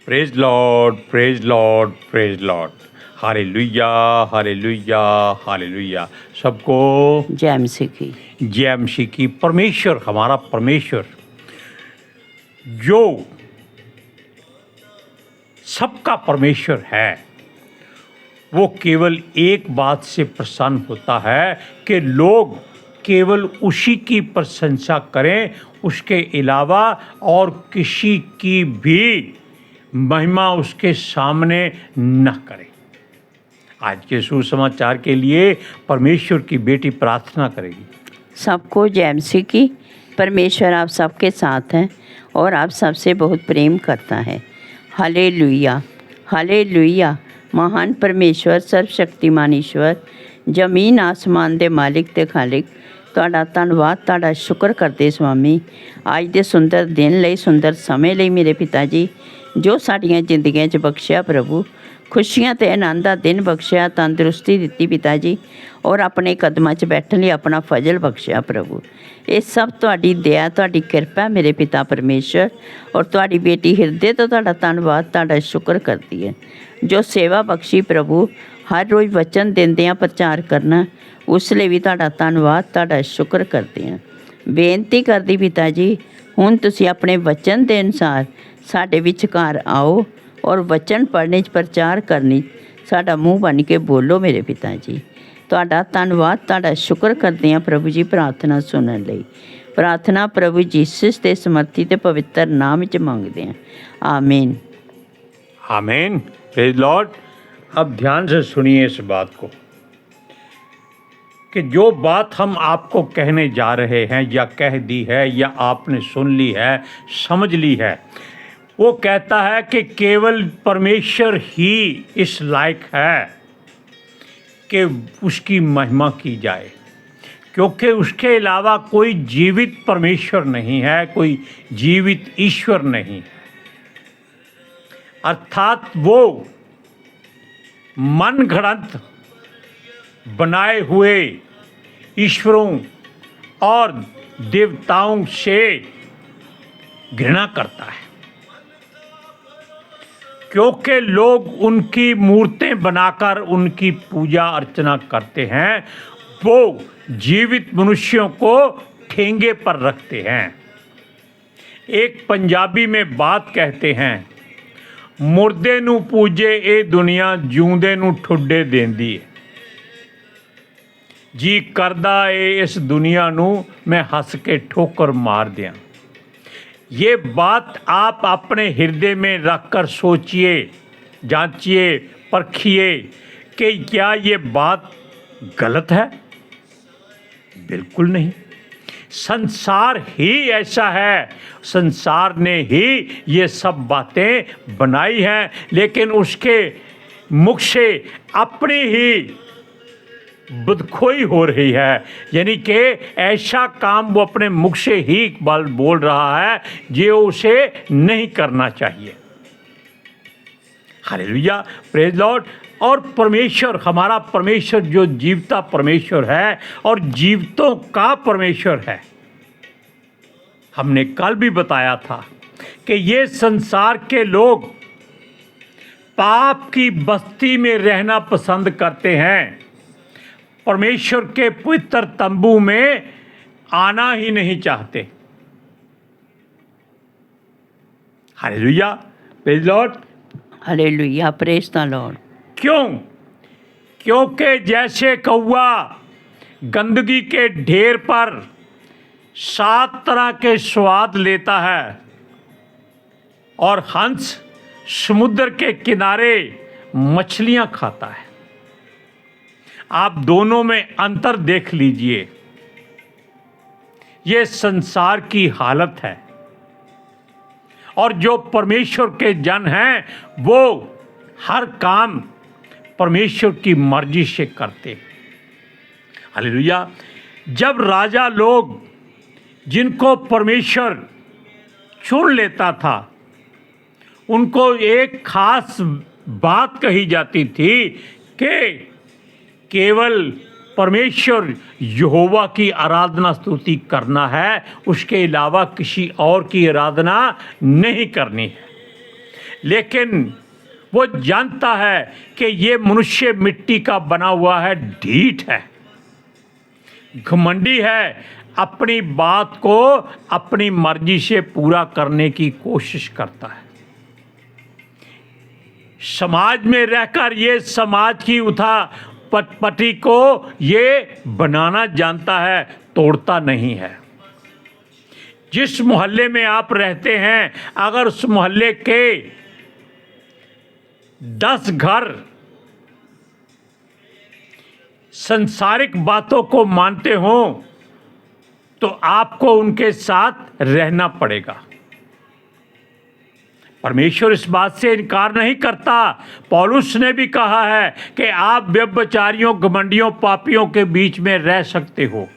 Praise Lord, praise Lord, praise Lord. Hallelujah, hallelujah, hallelujah. सबको जय मसीह की। जय मसीह की। परमेश्वर, हमारा परमेश्वर जो सबका परमेश्वर है, वो केवल एक बात से प्रसन्न होता है कि लोग केवल उसी की प्रशंसा करें, उसके अलावा और किसी की भी महिमा उसके सामने न करें। आज के सुसमाचार के लिए परमेश्वर की बेटी प्रार्थना करेगी। सबको जय मसीह की। परमेश्वर आप सबके साथ हैं और आप सबसे बहुत प्रेम करता है। Hallelujah, hallelujah. महान परमेश्वर, सर्वशक्तिमान ईश्वर, जमीन आसमान दे मालिक ते खालिक, ਤੁਹਾਡਾ ਧੰਨਵਾਦ, ਤੁਹਾਡਾ ਸ਼ੁਕਰ ਕਰਦੇ ਸਵਾਮੀ ਅੱਜ ਦੇ ਸੁੰਦਰ ਦਿਨ ਲਈ, ਸੁੰਦਰ ਸਮੇਂ ਲਈ ਮੇਰੇ ਪਿਤਾ ਜੀ, ਜੋ ਸਾਡੀਆਂ ਜ਼ਿੰਦਗੀਆਂ 'ਚ ਬਖਸ਼ਿਆ ਪ੍ਰਭੂ, ਖੁਸ਼ੀਆਂ ਤੇ ਆਨੰਦ ਦਾ ਦਿਨ ਬਖਸ਼ਿਆ, ਤੰਦਰੁਸਤੀ ਦਿੱਤੀ ਪਿਤਾ ਜੀ, ਔਰ ਆਪਣੇ ਕਦਮਾਂ 'ਚ ਬੈਠਣ ਲਈ ਆਪਣਾ ਫਜ਼ਲ ਬਖਸ਼ਿਆ ਪ੍ਰਭੂ। ਇਹ ਸਭ ਤੁਹਾਡੀ ਦਇਆ, ਤੁਹਾਡੀ ਕਿਰਪਾ ਮੇਰੇ ਪਿਤਾ ਪਰਮੇਸ਼ਰ, ਔਰ ਤੁਹਾਡੀ ਬੇਟੀ ਹਿਰਦੇ ਤੋਂ ਤੁਹਾਡਾ ਧੰਨਵਾਦ, ਤੁਹਾਡਾ ਸ਼ੁਕਰ ਕਰਦੀ ਹੈ। ਜੋ ਸੇਵਾ ਬਖਸ਼ੀ ਪ੍ਰਭੂ, ਹਰ ਰੋਜ਼ ਵਚਨ ਦਿੰਦਿਆਂ ਪ੍ਰਚਾਰ ਕਰਨਾ, ਉਸ ਲਈ ਵੀ ਤੁਹਾਡਾ ਧੰਨਵਾਦ, ਤੁਹਾਡਾ ਸ਼ੁਕਰ ਕਰਦੇ ਹਾਂ। ਬੇਨਤੀ ਕਰਦੀ ਪਿਤਾ ਜੀ, ਹੁਣ ਤੁਸੀਂ ਆਪਣੇ ਵਚਨ ਦੇ ਅਨੁਸਾਰ ਸਾਡੇ ਵਿਚਕਾਰ ਆਓ ਔਰ ਵਚਨ ਪੜ੍ਹਨੇ 'ਚ, ਪ੍ਰਚਾਰ ਕਰਨੀ, ਸਾਡਾ ਮੂੰਹ ਬਣ ਕੇ ਬੋਲੋ ਮੇਰੇ ਪਿਤਾ ਜੀ। ਤੁਹਾਡਾ ਧੰਨਵਾਦ, ਤੁਹਾਡਾ ਸ਼ੁਕਰ ਕਰਦੇ ਹਾਂ ਪ੍ਰਭੂ ਜੀ। ਪ੍ਰਾਰਥਨਾ ਸੁਣਨ ਲਈ ਪ੍ਰਾर्थना प्रभु जीसस के समर्थी ते पवित्र नाम च मांगते हैं, आमीन, आमीन। Praise Lord. अब ध्यान से सुनिए इस बात को कि जो बात हम आपको कहने जा रहे हैं या कह दी है या आपने सुन ली है, समझ ली है, वो कहता है कि केवल परमेश्वर ही इस लायक है कि उसकी महिमा की जाए, क्योंकि उसके अलावा कोई जीवित परमेश्वर नहीं है, कोई जीवित ईश्वर नहीं है। अर्थात वो मन घड़ंत बनाए हुए ईश्वरों और देवताओं से घृणा करता है, क्योंकि लोग उनकी मूर्तें बनाकर उनकी पूजा अर्चना करते हैं। वो जीवित मनुष्यों को ठेंगे पर रखते हैं। एक पंजाबी में बात कहते हैं, मुर्दे नू पूजे ये दुनिया, जिउंदे नू ठुड्डे देंदी है। जी करदा ए इस दुनिया नू मैं हंस के ठोकर मार दियां। ये बात आप अपने हृदय में रखकर सोचिए, जांचिए, परखिए कि क्या ये बात गलत है? बिल्कुल नहीं। संसार ही ऐसा है, संसार ने ही ये सब बातें बनाई हैं, लेकिन उसके मुख से अपनी ही बदखोई हो रही है, यानी कि ऐसा काम वो अपने मुख से ही बोल रहा है जो उसे नहीं करना चाहिए। Hallelujah, praise Lord. और परमेश्वर, हमारा परमेश्वर जो जीवता परमेश्वर है और जीवतों का परमेश्वर है, हमने कल भी बताया था कि ये संसार के लोग पाप की बस्ती में रहना पसंद करते हैं, परमेश्वर के पवित्र तंबू में आना ही नहीं चाहते। Hallelujah, praise Lord, hallelujah, praise the Lord. क्यों? क्योंकि जैसे कौवा गंदगी के ढेर पर 7 तरह के स्वाद लेता है और हंस समुद्र के किनारे मछलियां खाता है, आप दोनों में अंतर देख लीजिए। ये संसार की हालत है। और जो परमेश्वर के जन हैं वो हर काम परमेश्वर की मर्जी से करते। हालेलुया। जब राजा लोग जिनको परमेश्वर चुन लेता था, उनको एक खास बात कही जाती थी कि केवल परमेश्वर यहोवा की आराधना स्तुति करना है, उसके अलावा किसी और की आराधना नहीं करनी है। लेकिन वो जानता है कि ये मनुष्य मिट्टी का बना हुआ है, ढीठ है, घमंडी है, अपनी बात को अपनी मर्जी से पूरा करने की कोशिश करता है। समाज में रहकर ये समाज की उठा पटपटी को ये बनाना जानता है, तोड़ता नहीं है। जिस मोहल्ले में आप रहते हैं, अगर उस मोहल्ले के 10 घर संसारिक बातों को मानते हो तो आपको उनके साथ रहना पड़ेगा। परमेश्वर इस बात से इनकार नहीं करता। पौलुस ने भी कहा है कि आप व्यभिचारियों, घमंडियों, पापियों के बीच में रह सकते हो,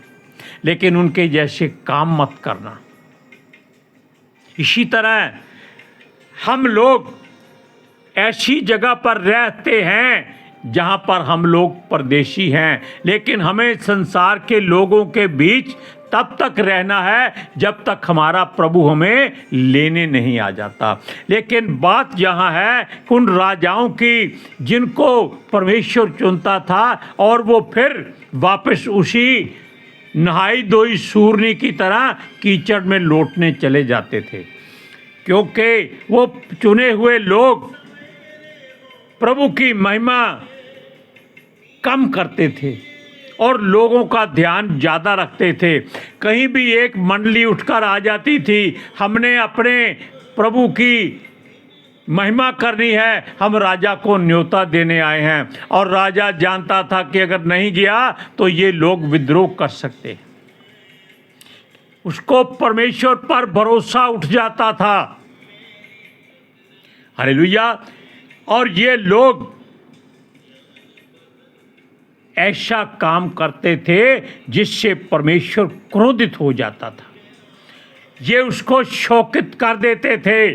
लेकिन उनके जैसे काम मत करना। इसी तरह हम लोग ऐसी जगह पर रहते हैं जहां पर हम लोग परदेशी हैं, लेकिन हमें संसार के लोगों के बीच तब तक रहना है जब तक हमारा प्रभु हमें लेने नहीं आ जाता। लेकिन बात यहाँ है उन राजाओं की जिनको परमेश्वर चुनता था, और वो फिर वापस उसी नहाई धोई सूरनी की तरह कीचड़ में लौटने चले जाते थे, क्योंकि वो चुने हुए लोग प्रभु की महिमा कम करते थे और लोगों का ध्यान ज़्यादा रखते थे। कहीं भी एक मंडली उठकर आ जाती थी, हमने अपने प्रभु की महिमा करनी है, हम राजा को न्योता देने आए हैं, और राजा जानता था कि अगर नहीं गया तो ये लोग विद्रोह कर सकते हैं। उसको परमेश्वर पर भरोसा उठ जाता था। हालेलुया। और ये लोग ऐसा काम करते थे जिससे परमेश्वर क्रोधित हो जाता था। ये उसको शोकित कर देते थे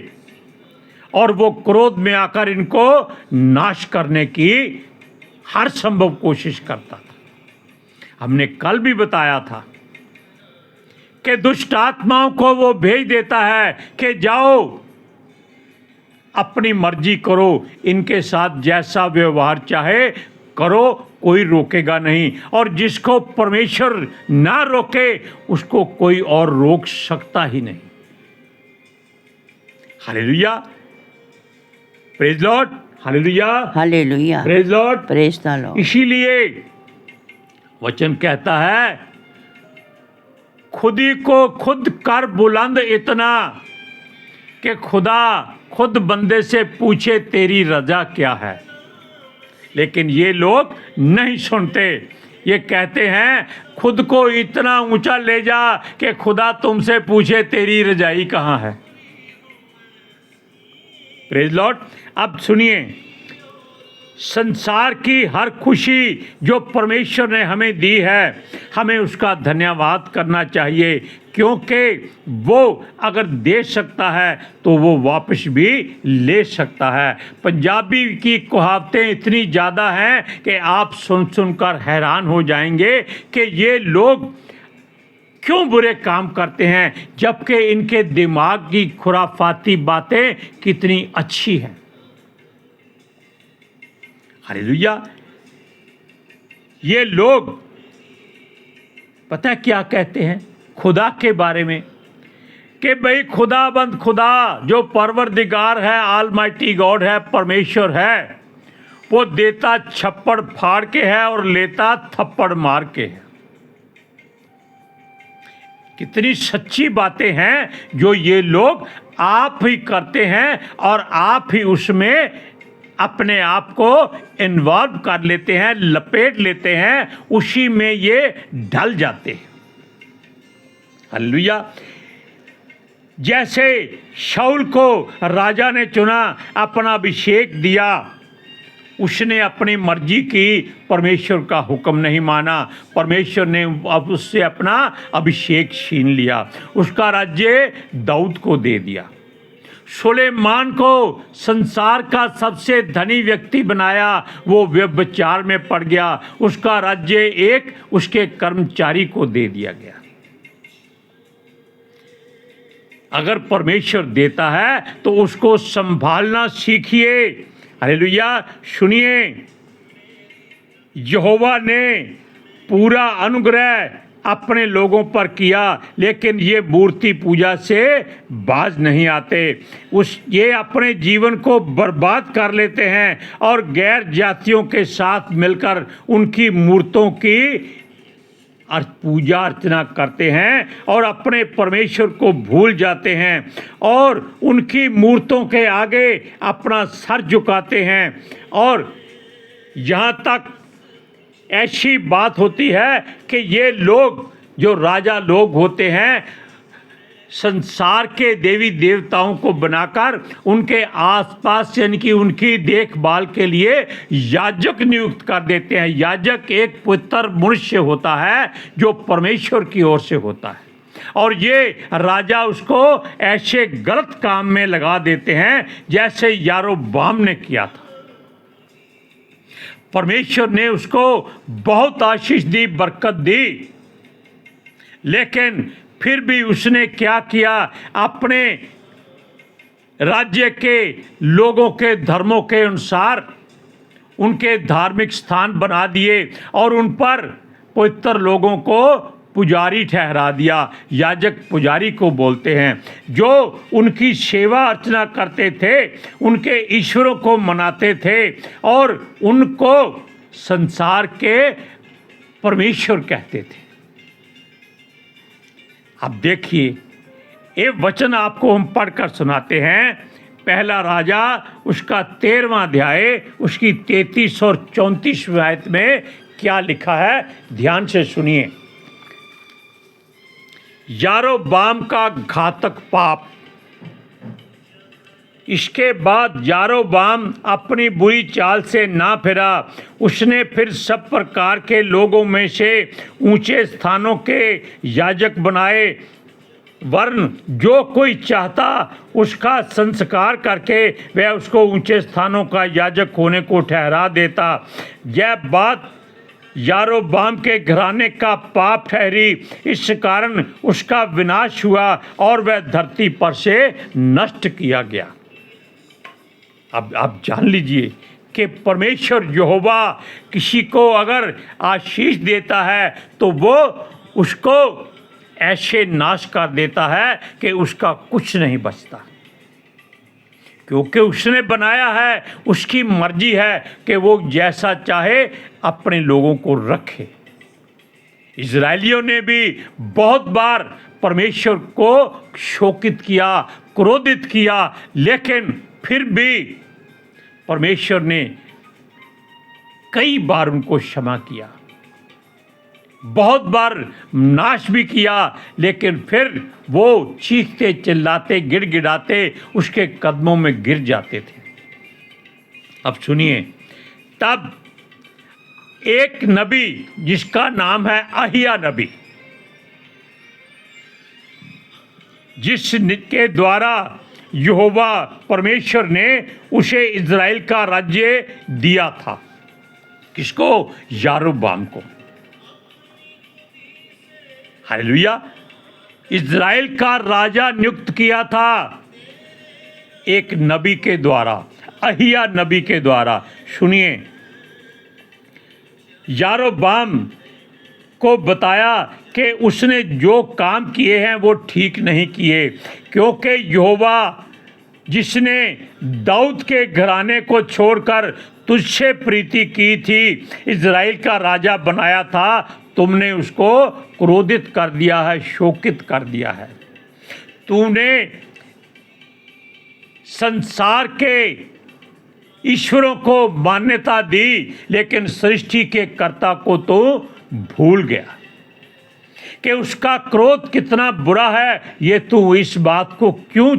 और वो क्रोध में आकर इनको नाश करने की हर संभव कोशिश करता था। हमने कल भी बताया था कि दुष्ट आत्माओं को वो भेज देता है कि जाओ अपनी मर्जी करो, इनके साथ जैसा व्यवहार चाहे करो, कोई रोकेगा नहीं। और जिसको परमेश्वर ना रोके उसको कोई और रोक सकता ही नहीं। Hallelujah, praise Lord, hallelujah, hallelujah, praise Lord, praise the Lord. इसीलिए वचन कहता है खुदी को खुद कर बुलंद इतना कि खुदा खुद बंदे से पूछे तेरी रजा क्या है। लेकिन ये लोग नहीं सुनते। ये कहते हैं खुद को इतना ऊंचा ले जा कि खुदा तुमसे पूछे तेरी रजाई कहाँ है। Praise Lord. अब सुनिए, संसार की हर खुशी जो परमेश्वर ने हमें दी है, हमें उसका धन्यवाद करना चाहिए, क्योंकि वो अगर दे सकता है तो वो वापस भी ले सकता है। पंजाबी की कहावतें इतनी ज़्यादा हैं कि आप सुनकर हैरान हो जाएंगे कि ये लोग क्यों बुरे काम करते हैं, जबकि इनके दिमाग की खुराफाती बातें कितनी अच्छी हैं। हालेलुया। ये लोग पता है क्या कहते हैं खुदा के बारे में, कि भाई खुदाबंद खुदा जो परवरदिगार है, ऑलमाइटी गॉड है, परमेश्वर है, वो देता छप्पड़ फाड़ के है और लेता थप्पड़ मार के है। कितनी सच्ची बातें हैं जो ये लोग आप ही करते हैं और आप ही उसमें अपने आप को इन्वॉल्व कर लेते हैं, लपेट लेते हैं, उसी में ये ढल जाते हैं। हालेलुया। जैसे शाऊल को राजा ने चुना, अपना अभिषेक दिया, उसने अपनी मर्जी की, परमेश्वर का हुक्म नहीं माना, परमेश्वर ने अब उससे अपना अभिषेक छीन लिया, उसका राज्य दाऊद को दे दिया। सुलेमान को संसार का सबसे धनी व्यक्ति बनाया, वो व्यभिचार में पड़ गया, उसका राज्य एक उसके कर्मचारी को दे दिया गया। अगर परमेश्वर देता है तो उसको संभालना सीखिए। हालेलुया। सुनिए, यहोवा ने पूरा अनुग्रह अपने लोगों पर किया, लेकिन ये मूर्ति पूजा से बाज नहीं आते। ये अपने जीवन को बर्बाद कर लेते हैं और गैर जातियों के साथ मिलकर उनकी मूर्तों की पूजा अर्चना करते हैं और अपने परमेश्वर को भूल जाते हैं और उनकी मूर्तों के आगे अपना सर झुकाते हैं। और यहाँ तक ऐसी बात होती है कि ये लोग जो राजा लोग होते हैं, संसार के देवी देवताओं को बनाकर उनके आसपास यानी कि उनकी देखभाल के लिए याजक नियुक्त कर देते हैं। याजक एक पवित्र मनुष्य होता है जो परमेश्वर की ओर से होता है, और ये राजा उसको ऐसे गलत काम में लगा देते हैं जैसे यारोबाम ने किया था। परमेश्वर ने उसको बहुत आशीष दी, बरकत दी, लेकिन फिर भी उसने क्या किया, अपने राज्य के लोगों के धर्मों के अनुसार उनके धार्मिक स्थान बना दिए और उन पर पवित्र लोगों को पुजारी ठहरा दिया। याजक पुजारी को बोलते हैं, जो उनकी सेवा अर्चना करते थे, उनके ईश्वरों को मनाते थे और उनको संसार के परमेश्वर कहते थे। अब देखिए, ये वचन आपको हम पढ़कर सुनाते हैं। पहला राजा उसका 13वां अध्याय उसकी 33 और 34 आयत में क्या लिखा है, ध्यान से सुनिए। यारोबाम का घातक पाप। इसके बाद यारोबाम अपनी बुरी चाल से ना फिरा। उसने फिर सब प्रकार के लोगों में से ऊंचे स्थानों के याजक बनाए, वरन जो कोई चाहता उसका संस्कार करके वह उसको ऊंचे स्थानों का याजक होने को ठहरा देता। यह बात यारोबाम के घराने का पाप ठहरी, इस कारण उसका विनाश हुआ और वह धरती पर से नष्ट किया गया। अब आप जान लीजिए कि परमेश्वर यहोवा किसी को अगर आशीष देता है तो वो उसको ऐसे नाश कर देता है कि उसका कुछ नहीं बचता, क्योंकि उसने बनाया है, उसकी मर्जी है कि वो जैसा चाहे अपने लोगों को रखे। इजरायलियों ने भी बहुत बार परमेश्वर को शोकित किया, क्रोधित किया, लेकिन फिर भी परमेश्वर ने कई बार उनको क्षमा किया, बहुत बार नाश भी किया, लेकिन फिर वो चीखते चिल्लाते गिड़गिड़ाते उसके कदमों में गिर जाते थे। अब सुनिए, तब एक नबी जिसका नाम है अहिया नबी, जिसके द्वारा यहोवा परमेश्वर ने उसे इज़राइल का राज्य दिया था। किसको? यारोबाम को। हालेलुया। इज़राइल का राजा नियुक्त किया था एक नबी के द्वारा, अहिया नबी के द्वारा। सुनिए, यारोबाम को बताया कि उसने जो काम किए हैं वो ठीक नहीं किए, क्योंकि यहोवा जिसने दाऊद के घराने को छोड़कर तुझसे प्रीति की थी, इज़राइल का राजा बनाया था, तुमने उसको क्रोधित कर दिया है, शोकित कर दिया है। तूने संसार के ईश्वरों को मान्यता दी, लेकिन सृष्टि के कर्ता को तो भूल गया कि उसका क्रोध कितना बुरा है। ये तू इस बात को क्यों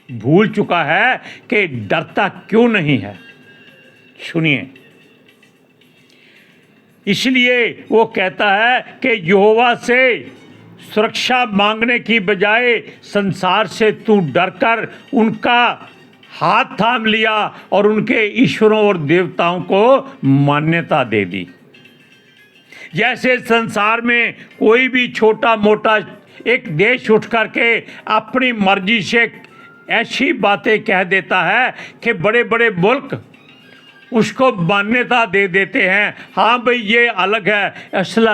भूल चुका है कि डरता क्यों नहीं है? सुनिए, इसलिए वो कहता है कि यहोवा से सुरक्षा मांगने की बजाय संसार से तू डरकर उनका हाथ थाम लिया और उनके ईश्वरों और देवताओं को मान्यता दे दी। जैसे संसार में कोई भी छोटा मोटा एक देश उठ करके अपनी मर्जी से ऐसी बातें कह देता है कि बड़े बड़े मुल्क उसको मान्यता दे देते हैं, हाँ भाई ये अलग है। असल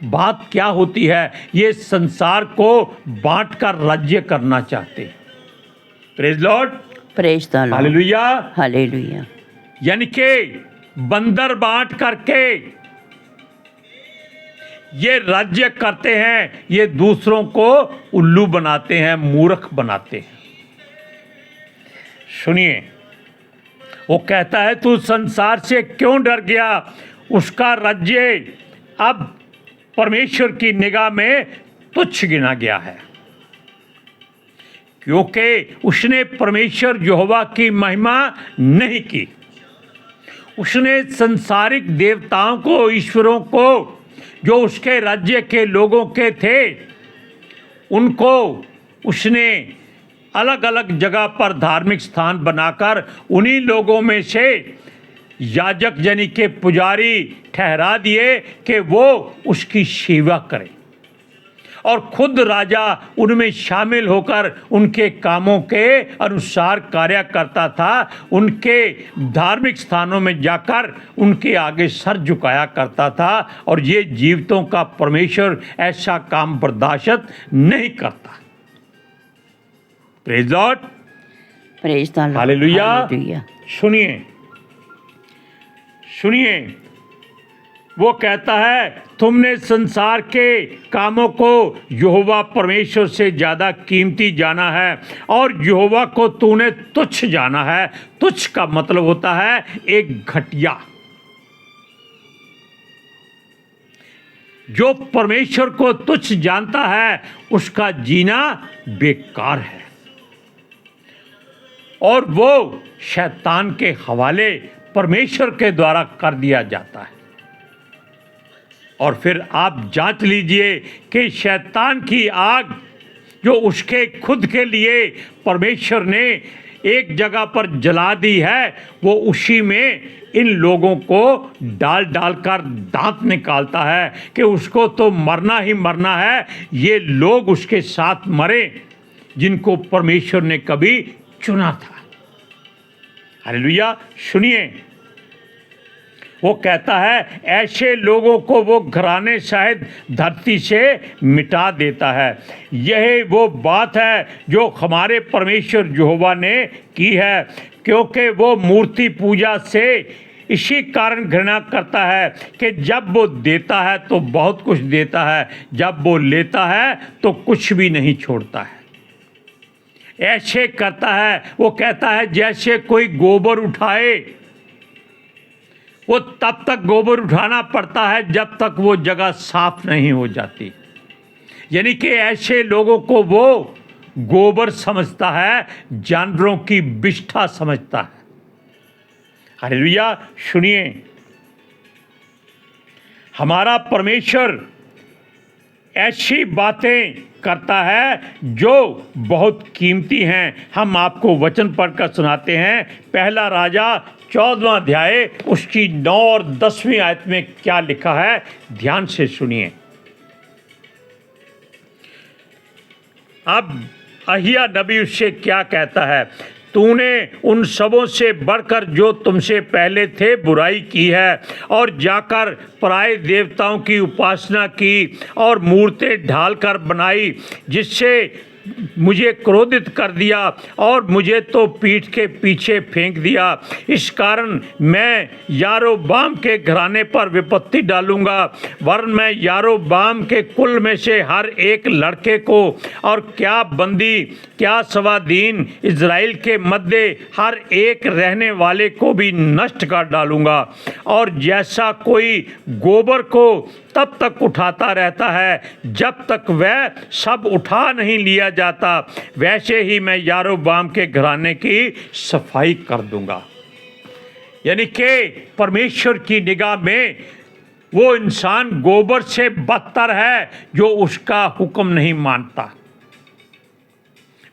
बात क्या होती है, ये संसार को बांट कर राज्य करना चाहते हैं। Praise Lord, praise the Lord, hallelujah. Hallelujah. यानी कि बंदर बांट करके ये राज्य करते हैं, ये दूसरों को उल्लू बनाते हैं, मूर्ख बनाते हैं। सुनिए, वो कहता है तू संसार से क्यों डर गया, उसका राज्य अब परमेश्वर की निगाह में तुच्छ गिना गया है, क्योंकि उसने परमेश्वर यहोवा की महिमा नहीं की। उसने संसारिक देवताओं को, ईश्वरों को, जो उसके राज्य के लोगों के थे, उनको उसने अलग अलग जगह पर धार्मिक स्थान बनाकर उन्हीं लोगों में से याजक यानी के पुजारी ठहरा दिए कि वो उसकी सेवा करें, और खुद राजा उनमें शामिल होकर उनके कामों के अनुसार कार्य करता था। उनके धार्मिक स्थानों में जाकर उनके आगे सर झुकाया करता था, और ये जीवितों का परमेश्वर ऐसा काम बर्दाश्त नहीं करता। Praise Lord, praise the Lord, hallelujah. Hallelujah. सुनिए सुनिए, वो कहता है तुमने संसार के कामों को यहोवा परमेश्वर से ज़्यादा कीमती जाना है, और यहोवा को तूने तुच्छ जाना है। तुच्छ का मतलब होता है एक घटिया। जो परमेश्वर को तुच्छ जानता है उसका जीना बेकार है, और वो शैतान के हवाले परमेश्वर के द्वारा कर दिया जाता है। और फिर आप जांच लीजिए कि शैतान की आग जो उसके खुद के लिए परमेश्वर ने एक जगह पर जला दी है, वो उसी में इन लोगों को डाल डालकर दांत निकालता है कि उसको तो मरना ही मरना है। ये लोग उसके साथ मरे जिनको परमेश्वर ने कभी चुना था। हालेलुया। सुनिए, वो कहता है ऐसे लोगों को वो घराने शायद धरती से मिटा देता है। यही वो बात है जो हमारे परमेश्वर यहोवा ने की है, क्योंकि वो मूर्ति पूजा से इसी कारण घृणा करता है कि जब वो देता है तो बहुत कुछ देता है, जब वो लेता है तो कुछ भी नहीं छोड़ता है। ऐसे करता है, वो कहता है जैसे कोई गोबर उठाए, वो तब तक गोबर उठाना पड़ता है जब तक वो जगह साफ नहीं हो जाती। यानी कि ऐसे लोगों को वो गोबर समझता है, जानवरों की विष्ठा समझता है। हालेलुया। सुनिए, हमारा परमेश्वर ऐसी बातें करता है जो बहुत कीमती हैं। हम आपको वचन पढ़कर सुनाते हैं। पहला राजा 14वां अध्याय उसकी 9 और 10वीं आयत में क्या लिखा है, ध्यान से सुनिए। अब अहिया नबी उससे क्या कहता है, तूने उन सबों से बढ़कर जो तुमसे पहले थे बुराई की है, और जाकर पराए देवताओं की उपासना की और मूर्तें ढालकर बनाई, जिससे मुझे क्रोधित कर दिया और मुझे तो पीठ के पीछे फेंक दिया। इस कारण मैं यारोबाम के घराने पर विपत्ति डालूंगा, वरन मैं यारोबाम के कुल में से हर एक लड़के को और क्या बंदी क्या स्वाधीन इज़राइल के मध्य हर एक रहने वाले को भी नष्ट कर डालूंगा। और जैसा कोई गोबर को तब तक उठाता रहता है जब तक वह सब उठा नहीं लिया जाता, वैसे ही मैं यारोबाम के घराने की सफाई कर दूंगा। यानी कि परमेश्वर की निगाह में वो इंसान गोबर से बदतर है जो उसका हुक्म नहीं मानता।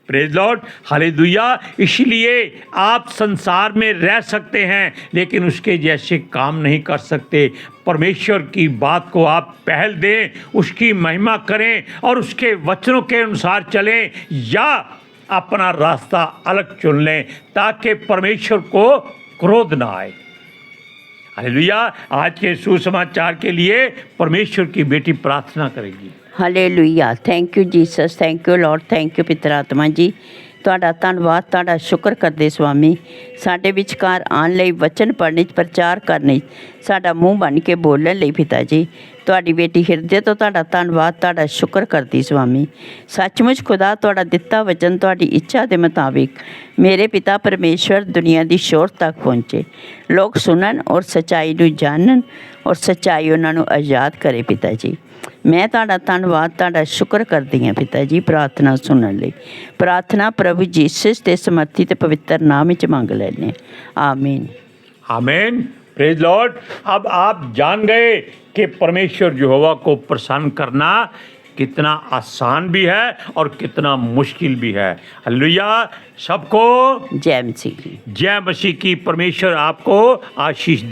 Praise Lord, hallelujah. इसलिए आप संसार में रह सकते हैं लेकिन उसके जैसे काम नहीं कर सकते। परमेश्वर की बात को आप पहल दें, उसकी महिमा करें और उसके वचनों के अनुसार चलें, या अपना रास्ता अलग चुन लें ताकि परमेश्वर को क्रोध ना आए। हालेलुया। आज के सुसमाचार के लिए परमेश्वर की बेटी प्रार्थना करेगी। Hallelujah. Thank you Jesus, thank you Lord, thank you पितर आत्मा जी। ਤੁਹਾਡਾ ਧੰਨਵਾਦ, ਤੁਹਾਡਾ ਸ਼ੁਕਰ ਕਰਦੇ ਸਵਾਮੀ, ਸਾਡੇ ਵਿਚਕਾਰ ਆਉਣ ਲਈ, ਵਚਨ ਪੜ੍ਹਨ 'ਚ, ਪ੍ਰਚਾਰ ਕਰਨ 'ਚ, ਸਾਡਾ ਮੂੰਹ ਬਣ ਕੇ ਬੋਲਣ ਲਈ ਪਿਤਾ ਜੀ। ਤੁਹਾਡੀ ਬੇਟੀ ਹਿਰਦੇ ਤੋਂ ਤੁਹਾਡਾ ਧੰਨਵਾਦ, ਤੁਹਾਡਾ ਸ਼ੁਕਰ ਕਰਦੀ ਸਵਾਮੀ। ਸੱਚਮੁੱਚ ਖੁਦਾ ਤੁਹਾਡਾ ਦਿੱਤਾ ਵਚਨ ਤੁਹਾਡੀ ਇੱਛਾ ਦੇ ਮੁਤਾਬਿਕ ਮੇਰੇ ਪਿਤਾ ਪਰਮੇਸ਼ਵਰ ਦੁਨੀਆ ਦੀ ਸ਼ੋਰ ਤੱਕ ਪਹੁੰਚੇ, ਲੋਕ ਸੁਣਨ ਔਰ ਸੱਚਾਈ ਨੂੰ ਜਾਣਨ ਔਰ ਸੱਚਾਈ ਉਹਨਾਂ ਨੂੰ ਆਜ਼ਾਦ ਕਰੇ ਪਿਤਾ ਜੀ। मैं ਤੁਹਾਡਾ ਧੰਨਵਾਦ, ਤੁਹਾਡਾ ਸ਼ੁਕਰ ਕਰਦੀ ਹਾਂ ਪਿਤਾ ਜੀ ਪ੍ਰਾਰਥਨਾ ਸੁਣਨ ਲਈ। ਪ੍ਰਾर्थना प्रभु जीसस के समर्थी ते पवित्र नाम ਵਿੱਚ ਮੰਗ ਲੈਂਦੇ ਹਾਂ, आमीन। आमीन। Praise Lord. अब आप जान गए कि परमेश्वर यहोवा को प्रसन्न करना कितना आसान भी है और कितना मुश्किल भी है। हालेलुया। सबको जय मसीह की। जय मसीह की। परमेश्वर आपको आशीष दे।